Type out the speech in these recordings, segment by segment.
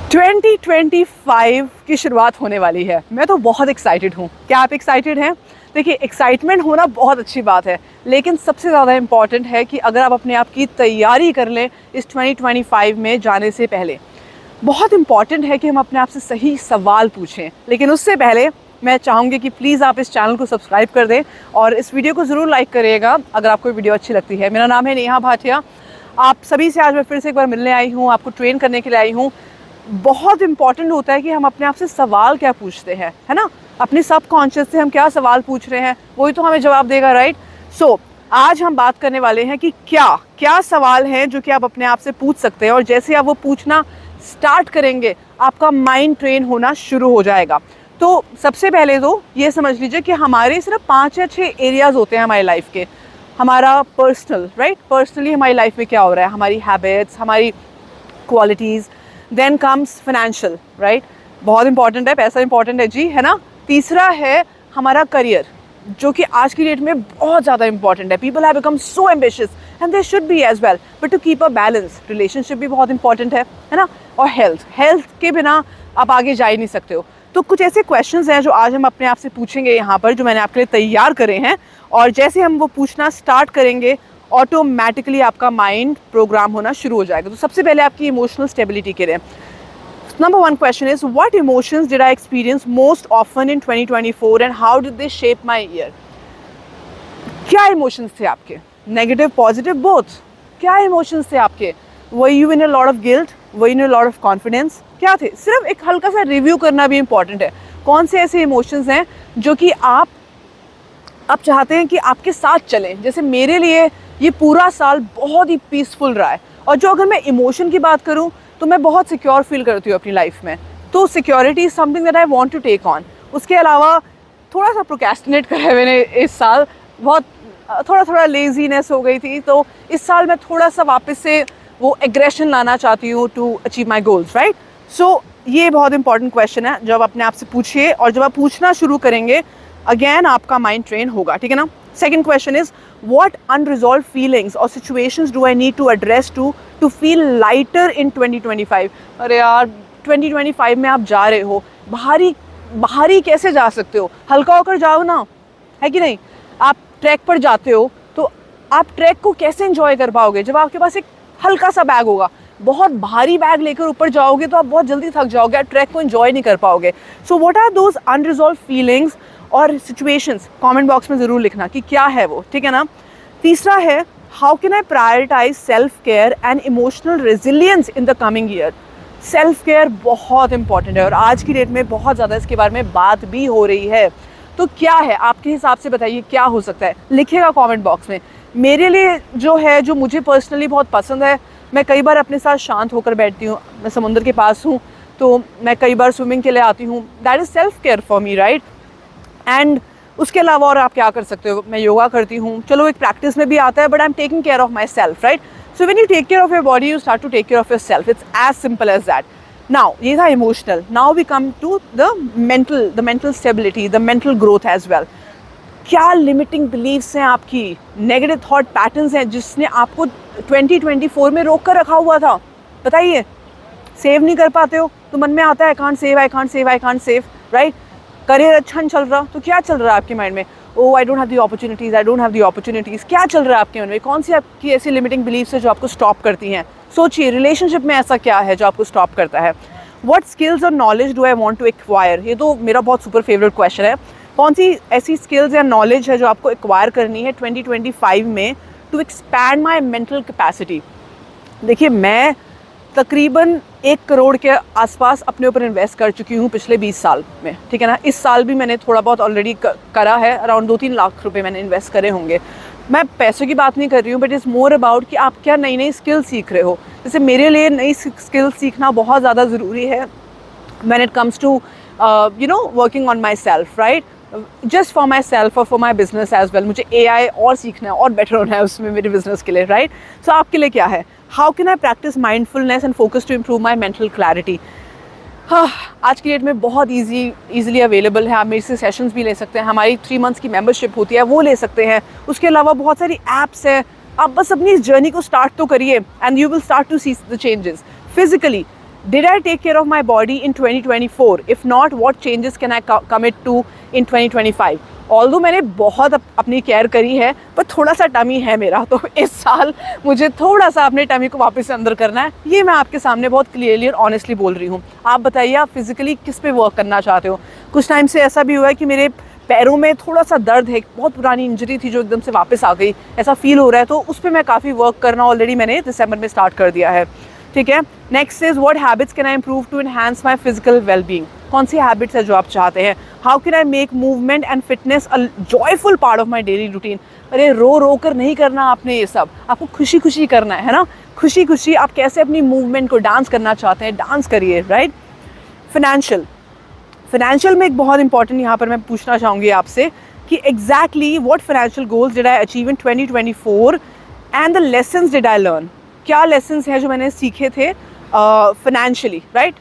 2025 की शुरुआत होने वाली है। मैं तो बहुत एक्साइटेड हूँ। क्या आप एक्साइटेड हैं? देखिए, एक्साइटमेंट होना बहुत अच्छी बात है, लेकिन सबसे ज़्यादा इम्पॉर्टेंट है कि अगर आप अपने आप की तैयारी कर लें इस 2025 में जाने से पहले। बहुत इम्पॉर्टेंट है कि हम अपने आप से सही सवाल पूछें, लेकिन उससे पहले मैं चाहूँगी कि प्लीज़ आप इस चैनल को सब्सक्राइब कर दें और इस वीडियो को ज़रूर लाइक करिएगा अगर आपको वीडियो अच्छी लगती है। मेरा नाम है नेहा भाटिया। आप सभी से आज मैं फिर से एक बार मिलने आई हूँ, आपको ट्रेन करने के लिए आई हूँ। बहुत इंपॉर्टेंट होता है कि हम अपने आप से सवाल क्या पूछते हैं, है ना? अपने सब कॉन्शियस से हम क्या सवाल पूछ रहे हैं, वही तो हमें जवाब देगा, राइट? सो आज हम बात करने वाले हैं कि क्या क्या सवाल हैं जो कि आप अपने आप से पूछ सकते हैं, और जैसे आप वो पूछना स्टार्ट करेंगे आपका माइंड ट्रेन होना शुरू हो जाएगा। तो सबसे पहले तो ये समझ लीजिए कि हमारे सिर्फ 5 या 6 एरियाज़ होते हैं हमारी लाइफ के। हमारा पर्सनल, राइट? पर्सनली हमारी लाइफ में क्या हो रहा है, हमारी हैबिट्स, हमारी qualities. Then comes financial, right? बहुत इंपॉर्टेंट है, पैसा इंपॉर्टेंट है जी, है ना? तीसरा है हमारा करियर, जो कि आज की डेट में बहुत ज़्यादा इंपॉर्टेंट है। People have become so ambitious and they should be as well, but to keep a balance. Relationship भी बहुत इंपॉर्टेंट है ना? और हेल्थ के बिना आप आगे जा ही नहीं सकते हो। तो कुछ ऐसे क्वेश्चंस हैं जो आज हम अपने आप से पूछेंगे यहाँ पर, जो मैंने आपके लिए तैयार करे हैं, और जैसे हम वो पूछना स्टार्ट करेंगे ऑटोमेटिकली आपका माइंड प्रोग्राम होना शुरू हो जाएगा। तो सबसे पहले आपकी इमोशनल स्टेबिलिटी के लिए number 1 question is, what emotions did I experience most often in 2024 and how did they shape my year? क्या इमोशंस थे आपके? Negative, positive, both? क्या इमोशंस थे आपके? Were you in a lot of guilt? Were you in a lot of confidence? क्या थे? सिर्फ एक हल्का सा रिव्यू करना भी इंपॉर्टेंट है। कौन से ऐसे इमोशंस हैं जो कि आप चाहते हैं कि आपके साथ चलें? जैसे मेरे लिए ये पूरा साल बहुत ही पीसफुल रहा है, और जो अगर मैं इमोशन की बात करूं तो मैं बहुत सिक्योर फील करती हूँ अपनी लाइफ में। तो security is something that I want to take on. उसके अलावा थोड़ा सा प्रोक्रेस्टिनेट करा है मैंने इस साल, बहुत थोड़ा लेजीनेस हो गई थी। तो इस साल मैं थोड़ा सा वापस से वो एग्रेशन लाना चाहती हूँ to achieve my goals, right? So ये बहुत इंपॉर्टेंट क्वेश्चन है जो आप अपने आप से पूछिए, और जब आप पूछना शुरू करेंगे अगेन आपका माइंड ट्रेन होगा, ठीक है ना? Second question is, what unresolved feelings और situations do I need to address to feel lighter in 2025? अरे यार, 2025 में आप जा रहे हो, बाहरी कैसे जा सकते हो? हल्का होकर जाओ ना, है कि नहीं? आप ट्रैक पर जाते हो तो आप ट्रैक को कैसे एंजॉय कर पाओगे जब आपके पास एक हल्का सा बैग होगा? बहुत भारी बैग लेकर ऊपर जाओगे तो आप बहुत जल्दी थक जाओगे, आप ट्रैक को एंजॉय नहीं कर पाओगे। So what are those unresolved feelings और सिचुएशंस? कमेंट बॉक्स में ज़रूर लिखना कि क्या है वो, ठीक है ना? तीसरा है, how can I prioritize self care and emotional resilience in the coming year? Self care बहुत इंपॉर्टेंट है और आज की डेट में बहुत ज़्यादा इसके बारे में बात भी हो रही है। तो क्या है आपके हिसाब से? बताइए क्या हो सकता है, लिखिएगा कमेंट बॉक्स में। मेरे लिए जो है, जो मुझे पर्सनली बहुत पसंद है, मैं कई बार अपने साथ शांत होकर बैठती हूँ। मैं समुद्र के पास हूँ तो मैं कई बार स्विमिंग के लिए आती हूँ। That is self care for me, right? And उसके अलावा और आप क्या कर सकते हो? मैं योगा करती हूँ, चलो एक प्रैक्टिस में भी आता है, but I am taking care of myself, right? So when you take care of your body you start to take care of yourself. It's as simple as that. Now ये था emotional. Now we come to the mental stability, the mental growth as well. क्या limiting beliefs हैं आपकी, negative thought patterns हैं जिसने आपको 2024 में रोक कर रखा हुआ था? बताइए, सेव नहीं कर पाते हो तो मन में आता है I can't save, I can't save, I can't save, right? Career अच्छा नहीं चल रहा तो क्या चल रहा है आपके माइंड में? Oh I don't have the opportunities, I don't have the opportunities. क्या चल रहा है आपके मन में? कौन सी आपकी ऐसी लिमिटिंग बिलीव्स है जो आपको स्टॉप करती हैं? सोचिए, रिलेशनशिप में ऐसा क्या है जो आपको स्टॉप करता है? व्हाट स्किल्स और knowledge do I want to acquire? ये तो मेरा बहुत सुपर फेवरेट क्वेश्चन है। कौन सी ऐसी स्किल्स या नॉलेज है जो आपको एक्वायर करनी है 2025 में to expand my mental capacity? देखिए, मैं तकरीबन 1 करोड़ के आसपास अपने ऊपर इन्वेस्ट कर चुकी हूँ पिछले 20 साल में, ठीक है ना? इस साल भी मैंने थोड़ा बहुत ऑलरेडी करा है, अराउंड 2-3 लाख रुपए मैंने इन्वेस्ट करे होंगे। मैं पैसों की बात नहीं कर रही हूँ, बट इट्स मोर अबाउट कि आप क्या नई नई स्किल सीख रहे हो। जैसे मेरे लिए नई स्किल सीखना बहुत ज़्यादा ज़रूरी है when it comes to working on myself, right? Just for myself और for my business as well. मुझे AI और सीखना है और बेटर होना है उसमें मेरे बिजनेस के लिए, राइट? सो आपके लिए क्या है? How can I practice mindfulness and focus to improve my mental clarity? हाँ, आज की डेट में बहुत ईजिली अवेलेबल है। आप मेरे से सेशंस भी ले सकते हैं, हमारी 3 मंथ्स की मेंबरशिप होती है वो ले सकते हैं। उसके अलावा बहुत सारी ऐप्स हैं। आप बस अपनी इस जर्नी को स्टार्ट तो करिए and you will start to see the changes physically. Did I take care of my body in 2024? If not, what changes can I commit to in 2025? Although मैंने बहुत अपनी केयर करी है, पर थोड़ा सा टमी है मेरा, तो इस साल मुझे थोड़ा सा अपने टमी को वापस से अंदर करना है। ये मैं आपके सामने बहुत क्लियरली और ऑनेस्टली बोल रही हूँ। आप बताइए, आप फिजिकली किस पे वर्क करना चाहते हो? कुछ टाइम से ऐसा भी हुआ है कि मेरे पैरों में थोड़ा सा दर्द है, बहुत पुरानी इंजरी थी जो एकदम से वापस आ गई, ऐसा फील हो रहा है, तो उस पर मैं काफ़ी वर्क करना ऑलरेडी मैंने दिसंबर में स्टार्ट कर दिया है। ठीक है, next is what habits can I improve to enhance my physical wellbeing? कौन सी हैबिट्स है जो आप चाहते हैं? How can I make movement and fitness a joyful part of my daily routine? अरे रो रो कर नहीं करना आपने ये सब, आपको खुशी खुशी करना है ना। खुशी खुशी आप कैसे अपनी मूवमेंट को डांस करना चाहते हैं, डांस करिए, राइट। फाइनेंशियल में एक बहुत इंपॉर्टेंट यहाँ पर मैं पूछना चाहूँगी आपसे कि exactly what financial goals did I achieve in 2024 and the lessons did I learn? क्या लेसन्स हैं जो मैंने सीखे थे फाइनेंशियली, राइट।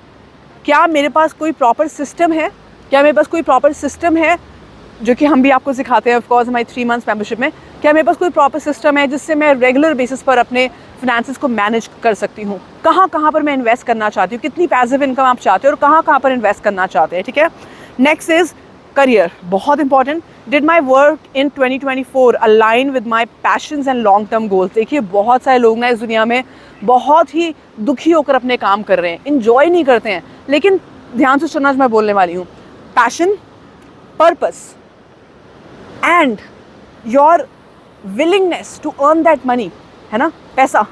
क्या मेरे पास कोई प्रॉपर सिस्टम है? क्या मेरे पास कोई प्रॉपर सिस्टम है जो कि हम भी आपको सिखाते हैं ऑफकोर्स हमारी 3 मंथ्स मेंबरशिप में? क्या मेरे पास कोई प्रॉपर सिस्टम है जिससे मैं रेगुलर बेसिस पर अपने फिनेंसेस को मैनेज कर सकती हूँ? कहाँ पर मैं इन्वेस्ट करना चाहती हूँ, कितनी पैसिव इनकम आप चाहते हो और कहाँ पर इन्वेस्ट करना चाहते हैं? ठीक है, नेक्स्ट इज करियर, बहुत important. Did my work in 2024 align with my patience and long term goals? देखिए, बहुत सारे लोग ना इस दुनिया में बहुत ही दुखी होकर अपने काम कर रहे हैं, इंजॉय नहीं करते हैं। लेकिन ध्यान से सुनना जो मैं बोलने वाली हूँ, passion, purpose and your willingness to earn that money, है ना, पैसा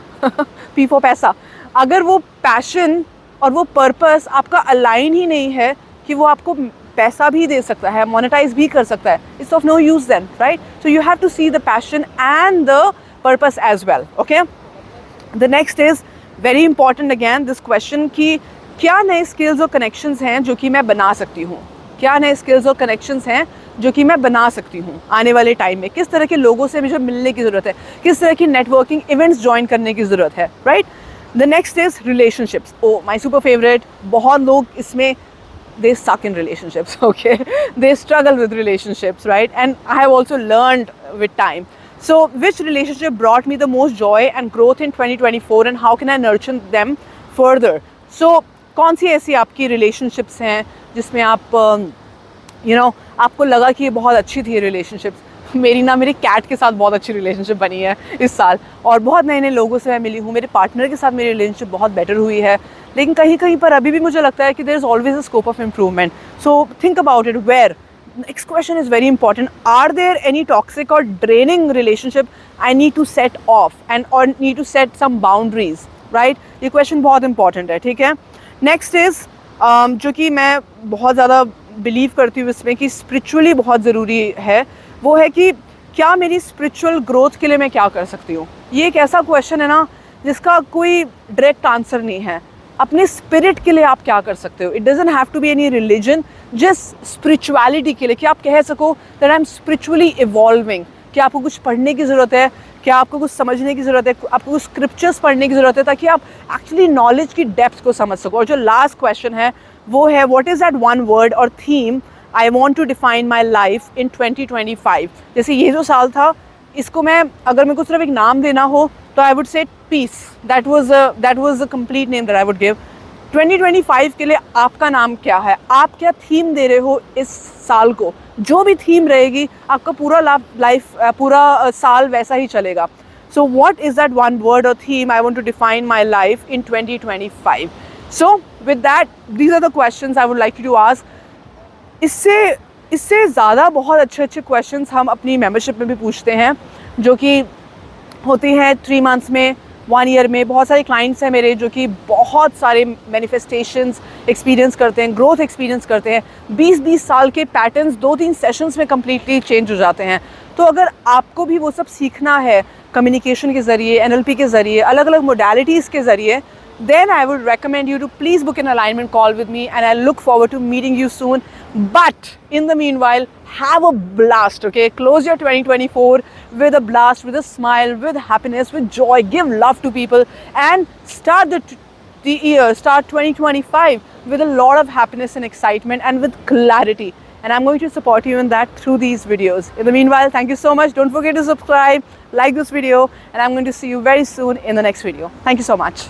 पी फॉर पैसा। अगर वो पैशन और वो पर्पस आपका अलाइन ही नहीं है कि वो आपको पैसा भी दे सकता है, मोनेटाइज भी कर सकता है, it's of no use then, right. So you have to see the passion and the purpose as well, okay. The next is very important again this question कि क्या नए स्किल्स और कनेक्शंस हैं जो कि मैं बना सकती हूँ? क्या नए स्किल्स और कनेक्शंस हैं जो कि मैं बना सकती हूँ आने वाले टाइम में? किस तरह के लोगों से मुझे मिलने की ज़रूरत है? किस तरह की नेटवर्किंग इवेंट्स ज्वाइन करने की ज़रूरत है, राइट। The next is relationships. Oh my super favourite. बहुत लोग इसमें they suck in relationships, okay? They struggle with relationships, right? And I have also learned with time. So which relationship brought me the most joy and growth in 2024 and how can I nurture them further? So कौन सी ऐसी आपकी relationships हैं जिसमें आप आपको लगा कि ये बहुत अच्छी थी relationships? मेरी मेरे कैट के साथ बहुत अच्छी रिलेशनशिप बनी है इस साल, और बहुत नए नए लोगों से मैं मिली हूँ। मेरे पार्टनर के साथ मेरी रिलेशनशिप बहुत बेटर हुई है, लेकिन कहीं कहीं पर अभी भी मुझे लगता है कि there is always a scope of improvement. So think about it. Where, next question is very important, are there any toxic और draining relationship I need to set off and और need to set some boundaries, right. ये question बहुत important है, ठीक है। Next is जो कि मैं बहुत ज़्यादा बिलीव करती हूँ इसमें कि स्पिरिचुअली बहुत ज़रूरी है, वो है कि क्या मेरी स्पिरिचुअल ग्रोथ के लिए मैं क्या कर सकती हूँ? ये एक ऐसा क्वेश्चन है ना जिसका कोई डायरेक्ट आंसर नहीं है। अपने स्पिरिट के लिए आप क्या कर सकते हो? It doesn't have to be any religion, just spirituality के लिए, कि आप कह सको that I am spiritually evolving. क्या आपको कुछ पढ़ने की ज़रूरत है? क्या आपको कुछ समझने की ज़रूरत है? आपको कुछ स्क्रिप्चर्स पढ़ने की ज़रूरत है ताकि आप एक्चुअली नॉलेज की डेप्थ को समझ सको? और जो लास्ट क्वेश्चन है वो है what is that one word और theme I want to define my life in 2025? जैसे ये जो साल था, इसको मैं अगर मेरे को सिर्फ एक नाम देना हो तो I would say peace. That was the complete name that I would give. 2025 के लिए आपका नाम क्या है? आप क्या थीम दे रहे हो इस साल को? जो भी थीम रहेगी आपका पूरा साल वैसा ही चलेगा। So what is that one word और theme I want to define my life in 2025? So with that, these are the questions I would like you to ask. इससे ज़्यादा बहुत अच्छे क्वेश्चंस हम अपनी मेंबरशिप में भी पूछते हैं, जो कि होती हैं 3 मंथ्स में, 1 ईयर में। बहुत सारे क्लाइंट्स हैं मेरे जो कि बहुत सारे मैनिफेस्टेशंस एक्सपीरियंस करते हैं, ग्रोथ एक्सपीरियंस करते हैं। 20-20 साल के पैटर्न्स 2-3 सेशंस में कम्प्लीटली चेंज हो जाते हैं। तो अगर आपको भी वो सब सीखना है कम्युनिकेशन के ज़रिए, NLP के ज़रिए, अलग अलग मोडालिटीज़ के ज़रिए, then I would recommend you to please book an alignment call with me, and I look forward to meeting you soon. But in the meanwhile, have a blast, okay? Close your 2024 with a blast, with a smile, with happiness, with joy. Give love to people and start the year, start 2025 with a lot of happiness and excitement and with clarity. And I'm going to support you in that through these videos. In the meanwhile, thank you so much. Don't forget to subscribe, like this video, and I'm going to see you very soon in the next video. Thank you so much.